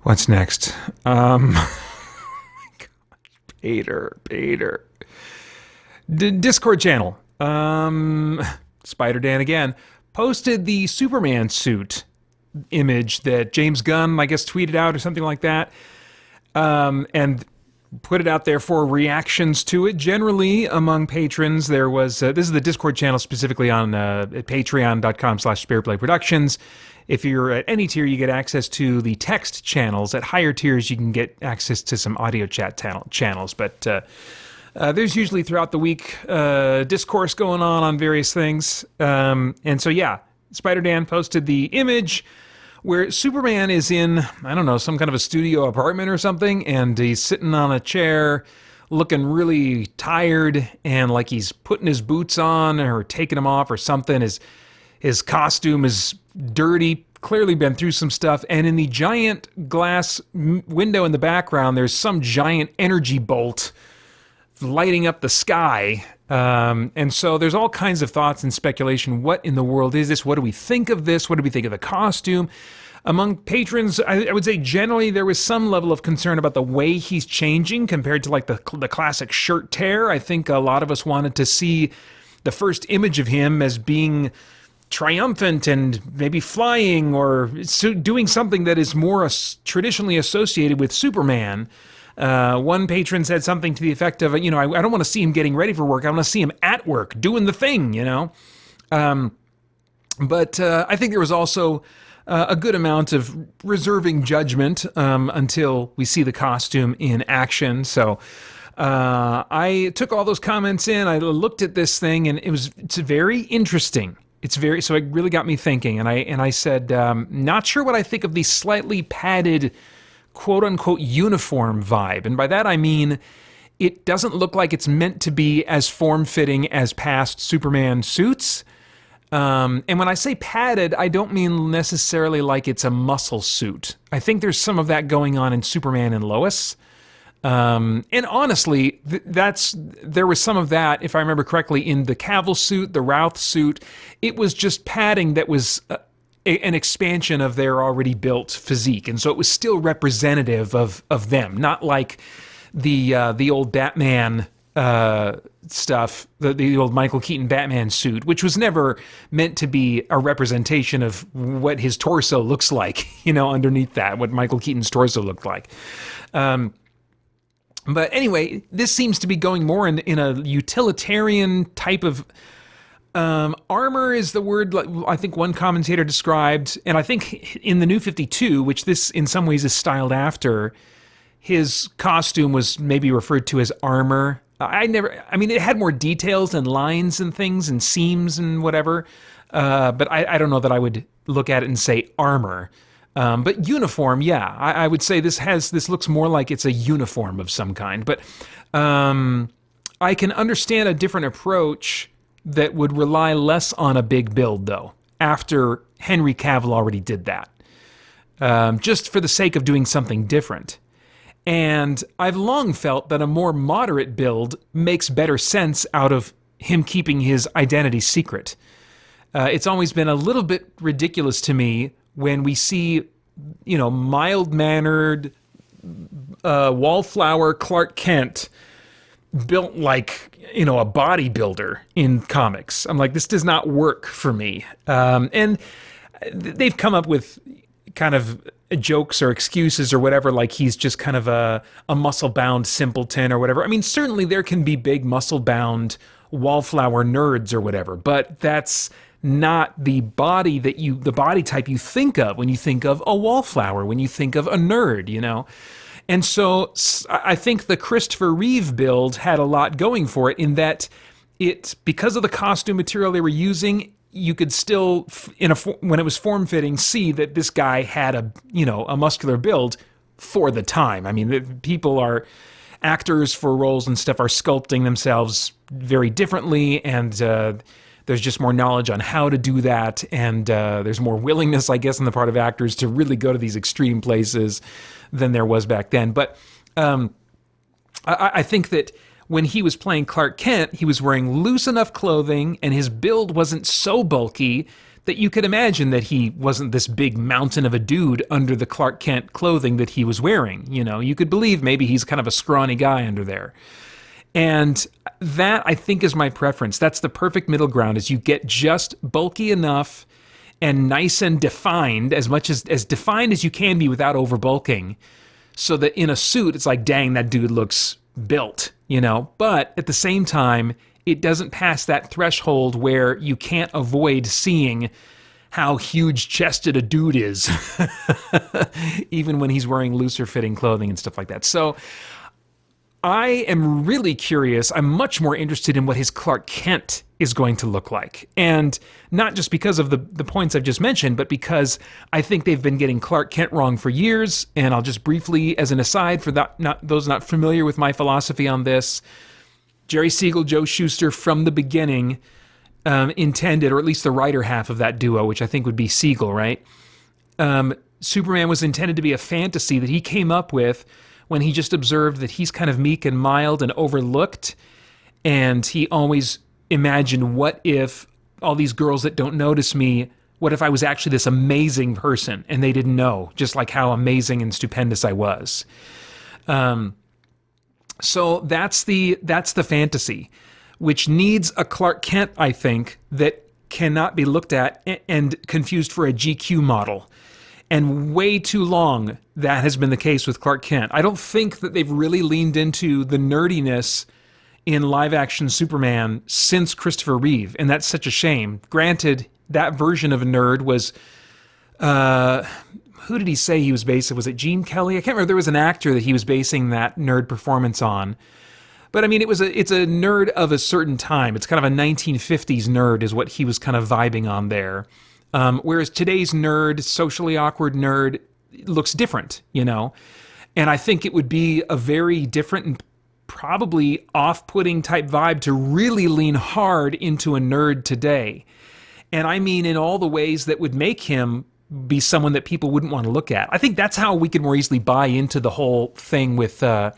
What's next? Pater. Discord channel. Spider Dan again posted the Superman suit image that James Gunn, I guess, tweeted out or something like that, and put it out there for reactions to it. Generally, among patrons, there was this is the Discord channel specifically on patreon.com/spiritplayproductions. If you're at any tier, you get access to the text channels. At higher tiers, you can get access to some audio chat channels. But there's usually throughout the week discourse going on various things. And so, yeah, Spider Dan posted the image where Superman is in, I don't know, some kind of a studio apartment or something, and he's sitting on a chair looking really tired and like he's putting his boots on or taking them off or something. His costume is dirty, clearly been through some stuff, and in the giant glass window in the background, there's some giant energy bolt lighting up the sky. And so there's all kinds of thoughts and speculation. What in the world is this? What do we think of this? What do we think of the costume? Among patrons, I would say generally there was some level of concern about the way he's changing compared to like the classic shirt tear. I think a lot of us wanted to see the first image of him as being triumphant and maybe flying or doing something that is more traditionally associated with Superman. One patron said something to the effect of, I don't want to see him getting ready for work. I want to see him at work doing the thing, But I think there was also a good amount of reserving judgment until we see the costume in action. So I took all those comments in. I looked at this thing, and it's very interesting. So it really got me thinking. And I said, not sure what I think of the slightly padded, quote unquote, uniform vibe. And by that I mean it doesn't look like it's meant to be as form-fitting as past Superman suits. And when I say padded, I don't mean necessarily like it's a muscle suit. I think there's some of that going on in Superman and Lois. And honestly, there was some of that, if I remember correctly, in the Cavill suit, the Routh suit. It was just padding that was an expansion of their already built physique, and so it was still representative of them, not like the old Batman stuff, the old Michael Keaton Batman suit, which was never meant to be a representation of what his torso looks like, underneath that, what Michael Keaton's torso looked like. But anyway, this seems to be going more in a utilitarian type of armor is the word I think one commentator described. And I think in the New 52, which this in some ways is styled after, his costume was maybe referred to as armor. It had more details and lines and things and seams and whatever. But I don't know that I would look at it and say armor. But uniform, yeah, I would say this looks more like it's a uniform of some kind. But I can understand a different approach that would rely less on a big build, though, after Henry Cavill already did that, just for the sake of doing something different. And I've long felt that a more moderate build makes better sense out of him keeping his identity secret. It's always been a little bit ridiculous to me when we see, mild-mannered, wallflower Clark Kent built like, a bodybuilder in comics. I'm like, this does not work for me. And they've come up with kind of jokes or excuses or whatever, like he's just kind of a muscle-bound simpleton or whatever. I mean, certainly there can be big muscle-bound wallflower nerds or whatever, but that's not the body type you think of when you think of a wallflower, when you think of a nerd, And so I think the Christopher Reeve build had a lot going for it in that because of the costume material they were using, you could still, when it was form-fitting, see that this guy had a muscular build for the time. I mean, actors for roles and stuff are sculpting themselves very differently, and there's just more knowledge on how to do that, and there's more willingness, I guess, on the part of actors to really go to these extreme places than there was back then. But I think that when he was playing Clark Kent, he was wearing loose enough clothing, and his build wasn't so bulky that you could imagine that he wasn't this big mountain of a dude under the Clark Kent clothing that he was wearing. You know, you could believe maybe he's kind of a scrawny guy under there. And that, I think, is my preference. That's the perfect middle ground, is you get just bulky enough and nice and defined, as much as defined as you can be without over bulking, so that in a suit, it's like, dang, that dude looks built, you know? But at the same time, it doesn't pass that threshold where you can't avoid seeing how huge-chested a dude is, even when he's wearing looser-fitting clothing and stuff like that. So I am really curious. I'm much more interested in what his Clark Kent is going to look like. And not just because of the points I've just mentioned, but because I think they've been getting Clark Kent wrong for years. And I'll just briefly, as an aside, for those not familiar with my philosophy on this, Jerry Siegel, Joe Shuster, from the beginning, intended, or at least the writer half of that duo, which I think would be Siegel, right? Superman was intended to be a fantasy that he came up with when he just observed that he's kind of meek and mild and overlooked, and he always imagined, what if all these girls that don't notice me, what if I was actually this amazing person and they didn't know, just like how amazing and stupendous I was. So that's the fantasy, which needs a Clark Kent, I think, that cannot be looked at and confused for a GQ model. And way too long, that has been the case with Clark Kent. I don't think that they've really leaned into the nerdiness in live-action Superman since Christopher Reeve, and that's such a shame. Granted, that version of a nerd was... who did he say he was based on? Was it Gene Kelly? I can't remember. There was an actor that he was basing that nerd performance on. But I mean, it's a nerd of a certain time. It's kind of a 1950s nerd is what he was kind of vibing on there. Whereas today's nerd, socially awkward nerd, looks different, you know? And I think it would be a very different and probably off-putting type vibe to really lean hard into a nerd today. And I mean in all the ways that would make him be someone that people wouldn't want to look at. I think that's how we could more easily buy into the whole thing with the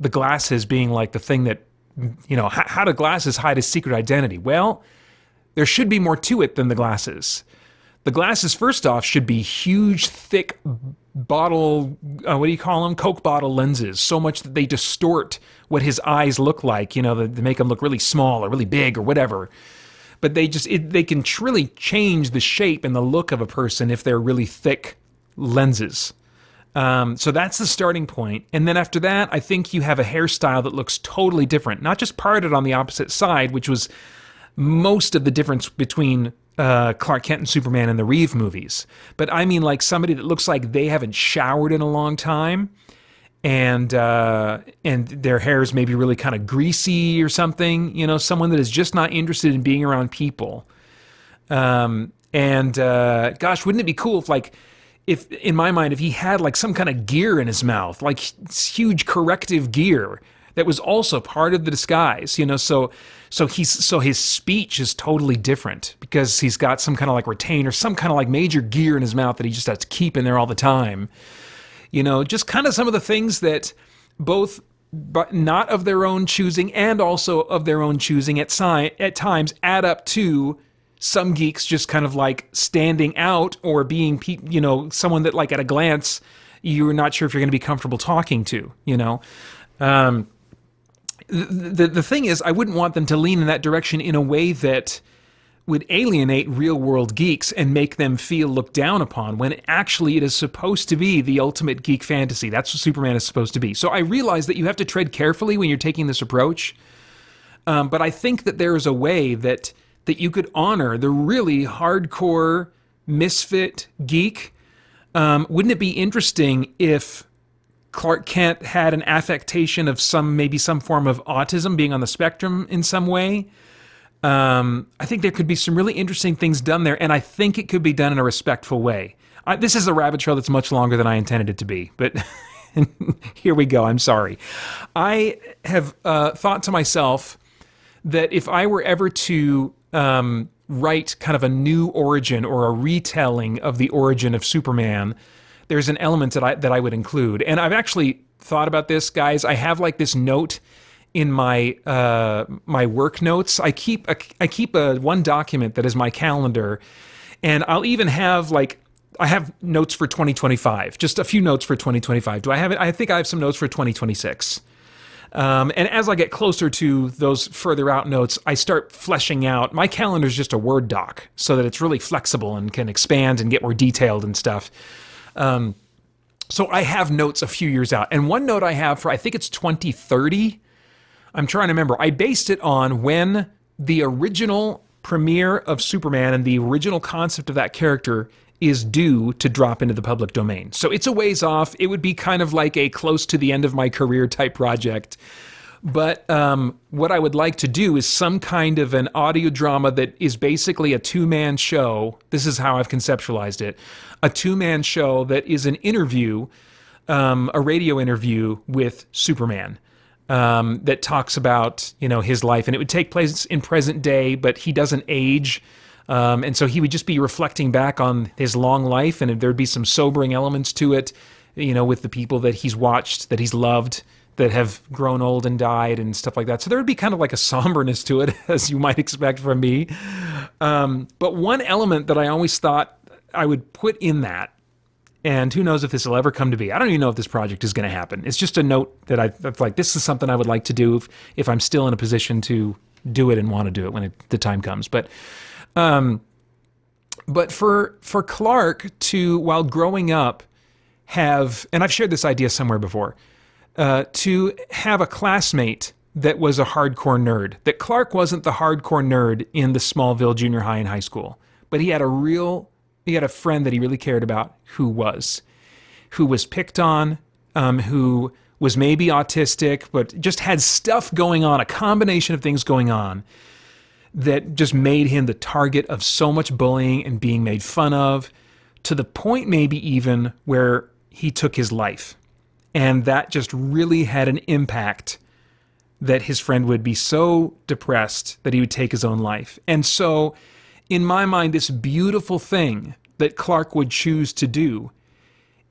glasses being like the thing that, you know, how do glasses hide a secret identity? Well, there should be more to it than the glasses. The glasses, first off, should be huge, thick bottle, what do you call them? Coke bottle lenses, so much that they distort what his eyes look like, you know, they make them look really small or really big or whatever. But they can really change the shape and the look of a person if they're really thick lenses. So that's the starting point. And then after that, I think you have a hairstyle that looks totally different. Not just parted on the opposite side, which was most of the difference between Clark Kent and Superman in the Reeve movies. But I mean like somebody that looks like they haven't showered in a long time, and their hair is maybe really kind of greasy or something. You know, someone that is just not interested in being around people. Gosh, wouldn't it be cool if in my mind, if he had like some kind of gear in his mouth, like huge corrective gear that was also part of the disguise, you know, so his speech is totally different because he's got some kind of like retainer, some kind of like major gear in his mouth that he just has to keep in there all the time. You know, just kind of some of the things that both but not of their own choosing and also of their own choosing at times add up to some geeks just kind of like standing out or being, you know, someone that like at a glance you're not sure if you're going to be comfortable talking to, you know. The thing is, I wouldn't want them to lean in that direction in a way that would alienate real-world geeks and make them feel looked down upon, when actually it is supposed to be the ultimate geek fantasy. That's what Superman is supposed to be. So I realize that you have to tread carefully when you're taking this approach, but I think that there is a way that you could honor the really hardcore misfit geek. Wouldn't it be interesting if Clark Kent had an affectation of maybe some form of autism, being on the spectrum in some way? I think there could be some really interesting things done there, and I think it could be done in a respectful way. This is a rabbit trail that's much longer than I intended it to be, but here we go. I'm sorry. I have thought to myself that if I were ever to write kind of a new origin or a retelling of the origin of Superman, there's an element that I would include. And I've actually thought about this, guys. I have like this note in my my work notes. I keep one document that is my calendar, And I'll even have like, I have notes for 2025, just a few notes for 2025. Do I have it? I think I have some notes for 2026. And as I get closer to those further out notes, I start fleshing out. My calendar is just a Word doc so that it's really flexible and can expand and get more detailed and stuff. So I have notes a few years out. And one note I have for, I think it's 2030. I'm trying to remember. I based it on when the original premiere of Superman and the original concept of that character is due to drop into the public domain. So it's a ways off. It would be kind of like a close to the end of my career type project. But what I would like to do is some kind of an audio drama that is basically a two-man show. This is how I've conceptualized it. A two-man show that is an interview, a radio interview with Superman. That talks about, his life, and it would take place in present day, but he doesn't age. And so he would just be reflecting back on his long life, and there'd be some sobering elements to it, with the people that he's watched, that he's loved, that have grown old and died and stuff like that. So there would be kind of like a somberness to it, as you might expect from me. But one element that I always thought I would put in that, and who knows if this will ever come to be. I don't even know if this project is going to happen. It's just a note that I'm like, this is something I would like to do if I'm still in a position to do it and want to do it when the time comes. But for Clark to, while growing up, have, and I've shared this idea somewhere before, to have a classmate that was a hardcore nerd. That Clark wasn't the hardcore nerd in the Smallville junior high and high school, but he had a friend that he really cared about who was picked on, who was maybe autistic, but just had stuff going on, a combination of things going on that just made him the target of so much bullying and being made fun of, to the point maybe even where he took his life. And that just really had an impact, that his friend would be so depressed that he would take his own life. And so, in my mind, this beautiful thing that Clark would choose to do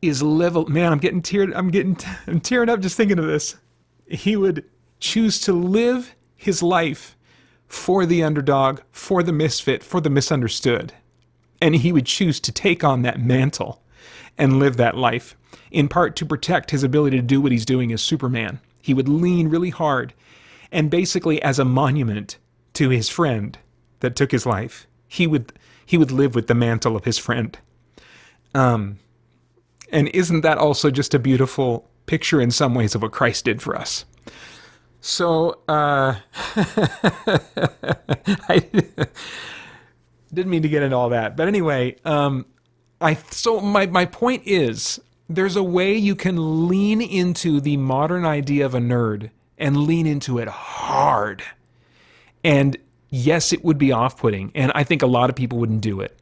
is man, I'm tearing up just thinking of this. He would choose to live his life for the underdog, for the misfit, for the misunderstood. And he would choose to take on that mantle and live that life, in part to protect his ability to do what he's doing as Superman. He would lean really hard, and basically as a monument to his friend that took his life, he would live with the mantle of his friend. And isn't that also just a beautiful picture in some ways of what Christ did for us? So, I didn't mean to get into all that. But anyway, my point is, there's a way you can lean into the modern idea of a nerd and lean into it hard. And yes, it would be off-putting, and I think a lot of people wouldn't do it.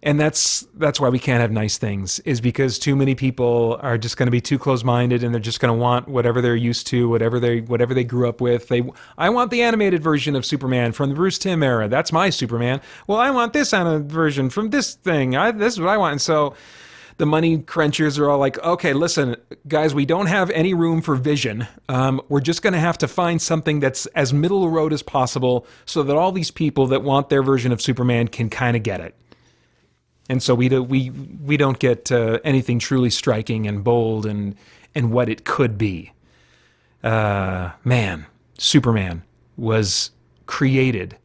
And that's why we can't have nice things, is because too many people are just going to be too close-minded, and they're just going to want whatever they're used to, whatever they grew up with. I want the animated version of Superman from the Bruce Timm era. That's my Superman. Well, I want this version from this thing. This is what I want. And so the money crunchers are all like, okay, listen, guys, we don't have any room for vision. We're just going to have to find something that's as middle of the road as possible, so that all these people that want their version of Superman can kind of get it. And so we don't get anything truly striking and bold and what it could be. Man, Superman was created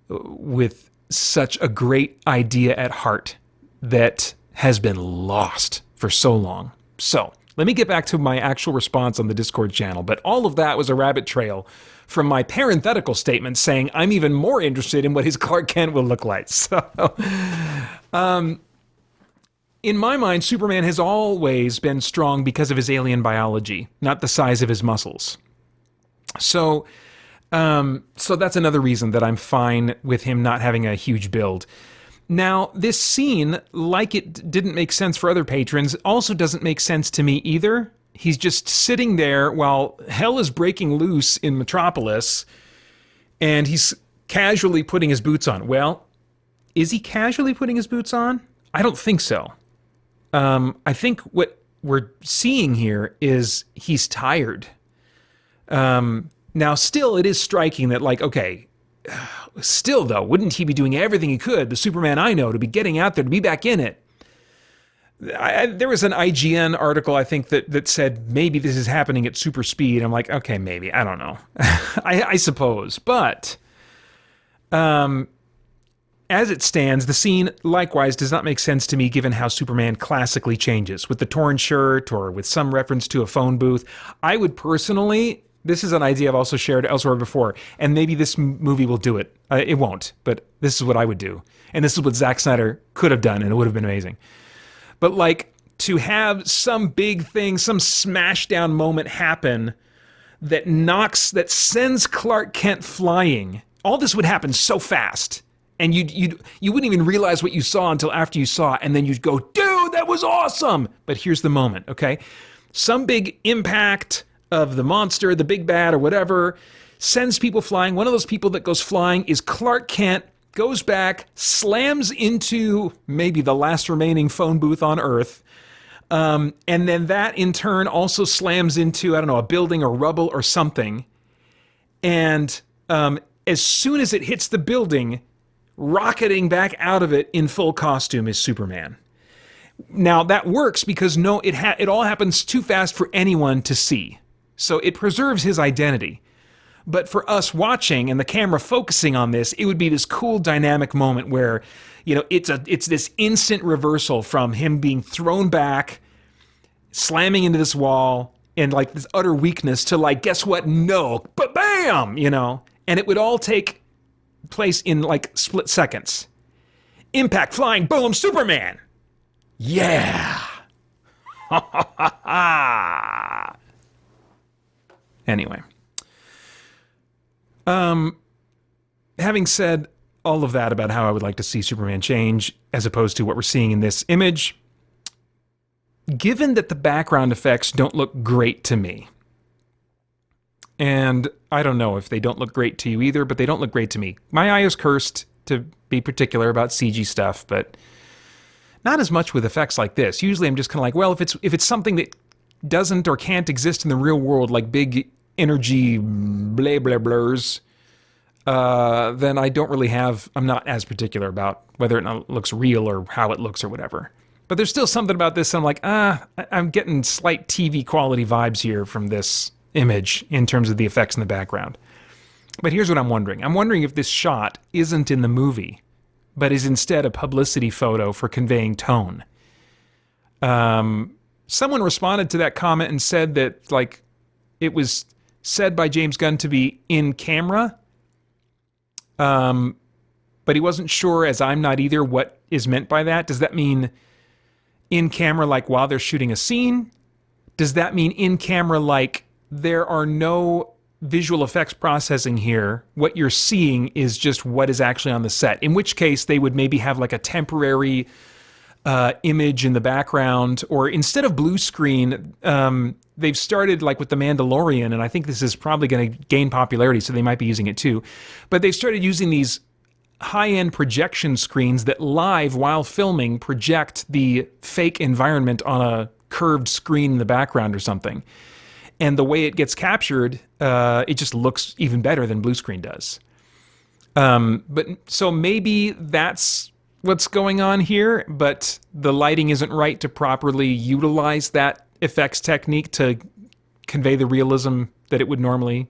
with such a great idea at heart that has been lost for so long. So let me get back to my actual response on the Discord channel. But all of that was a rabbit trail from my parenthetical statement saying I'm even more interested in what his Clark Kent will look like. So, in my mind, Superman has always been strong because of his alien biology, not the size of his muscles. So that's another reason that I'm fine with him not having a huge build. Now, this scene, like it didn't make sense for other patrons, also doesn't make sense to me either. He's just sitting there while hell is breaking loose in Metropolis, and he's casually putting his boots on. Well, is he casually putting his boots on? I don't think so. I think what we're seeing here is he's tired. Now, still, it is striking that, like, okay, still, though, wouldn't he be doing everything he could, the Superman I know, to be getting out there, to be back in it? There was an IGN article, I think, that said maybe this is happening at super speed. I'm like, okay, maybe. I don't know. I suppose. But as it stands, the scene likewise does not make sense to me given how Superman classically changes, with the torn shirt or with some reference to a phone booth. I would personally, this is an idea I've also shared elsewhere before, and maybe this movie will do it. It won't, but this is what I would do. And this is what Zack Snyder could have done, and it would have been amazing. But like, to have some big thing, some smashdown moment happen that sends Clark Kent flying, all this would happen so fast. And you wouldn't even realize what you saw until after you saw it, and then you'd go, dude, that was awesome! But here's the moment, okay? Some big impact of the monster, the big bad, or whatever, sends people flying. One of those people that goes flying is Clark Kent, goes back, slams into maybe the last remaining phone booth on Earth, and then that in turn also slams into, I don't know, a building or rubble or something. And as soon as it hits the building, rocketing back out of it in full costume is Superman. Now that works because it all happens too fast for anyone to see. So it preserves his identity. But for us watching and the camera focusing on this, it would be this cool dynamic moment where, it's this instant reversal from him being thrown back, slamming into this wall, and like this utter weakness to like, guess what? No, but bam, and it would all take place in like split seconds. Impact, flying, boom, Superman. Yeah. Anyway. Having said all of that about how I would like to see Superman change as opposed to what we're seeing in this image, given that the background effects don't look great to me, and I don't know if they don't look great to you either, but they don't look great to me. My eye is cursed to be particular about CG stuff, but not as much with effects like this. Usually I'm just kind of like, well, if it's something that doesn't or can't exist in the real world, like big energy blah blah blurs, then I'm not as particular about whether it looks real or how it looks or whatever. But there's still something about this I'm like, I'm getting slight TV quality vibes here from this image in terms of the effects in the background. But here's what I'm wondering. I'm wondering if this shot isn't in the movie, but is instead a publicity photo for conveying tone. Someone responded to that comment and said that, like, it was said by James Gunn to be in camera, but he wasn't sure, as I'm not either, what is meant by that. Does that mean in camera like while they're shooting a scene? Does that mean in camera like there are no visual effects processing here? What you're seeing is just what is actually on the set, in which case they would maybe have like a temporary image in the background, or instead of blue screen, they've started like with The Mandalorian, and I think this is probably going to gain popularity, so they might be using it too. But they've started using these high-end projection screens that live while filming project the fake environment on a curved screen in the background or something. And the way it gets captured, it just looks even better than blue screen does. But so maybe that's what's going on here, but the lighting isn't right to properly utilize that effects technique to convey the realism that it would normally,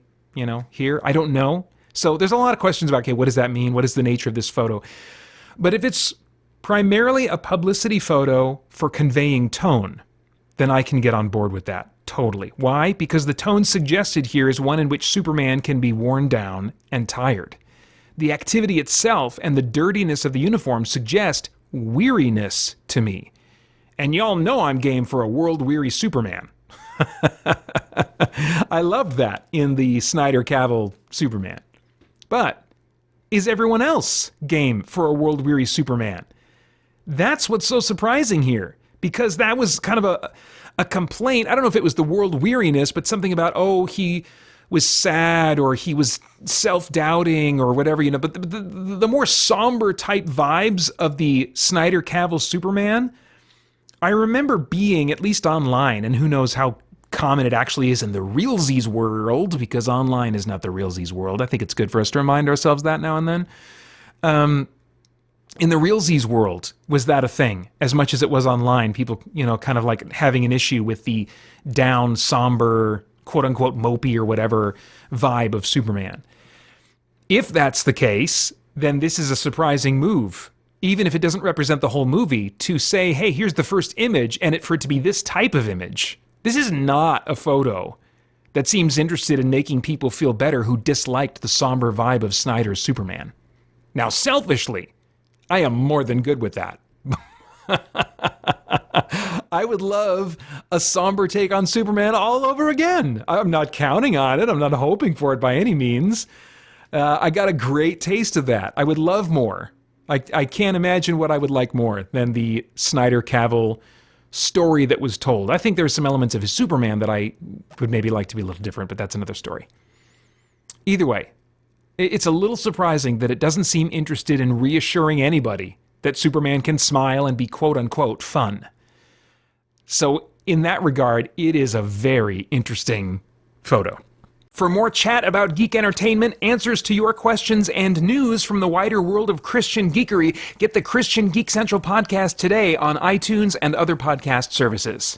hear. I don't know. So there's a lot of questions about, okay, what does that mean? What is the nature of this photo? But if it's primarily a publicity photo for conveying tone, then I can get on board with that. Totally. Why? Because the tone suggested here is one in which Superman can be worn down and tired. The activity itself and the dirtiness of the uniform suggest weariness to me. And y'all know I'm game for a world-weary Superman. I love that in the Snyder Cavill Superman. But is everyone else game for a world-weary Superman? That's what's so surprising here, because that was kind of a complaint. I don't know if it was the world weariness, but something about, he was sad or he was self-doubting or whatever, but the more somber type vibes of the Snyder Cavill Superman, I remember being, at least online, and who knows how common it actually is in the realsies world, because online is not the realsies world. I think it's good for us to remind ourselves that now and then. In the realsies world, was that a thing? As much as it was online, people, kind of like having an issue with the down, somber, quote-unquote mopey or whatever vibe of Superman. If that's the case, then this is a surprising move, even if it doesn't represent the whole movie, to say, hey, here's the first image, and for it to be this type of image. This is not a photo that seems interested in making people feel better who disliked the somber vibe of Snyder's Superman. Now, selfishly, I am more than good with that. I would love a somber take on Superman all over again. I'm not counting on it. I'm not hoping for it by any means. I got a great taste of that. I would love more. I can't imagine what I would like more than the Snyder Cavill story that was told. I think there's some elements of his Superman that I would maybe like to be a little different, but that's another story. Either way, it's a little surprising that it doesn't seem interested in reassuring anybody that Superman can smile and be quote-unquote fun. So in that regard, it is a very interesting photo. For more chat about geek entertainment, answers to your questions, and news from the wider world of Christian geekery, get the Christian Geek Central podcast today on iTunes and other podcast services.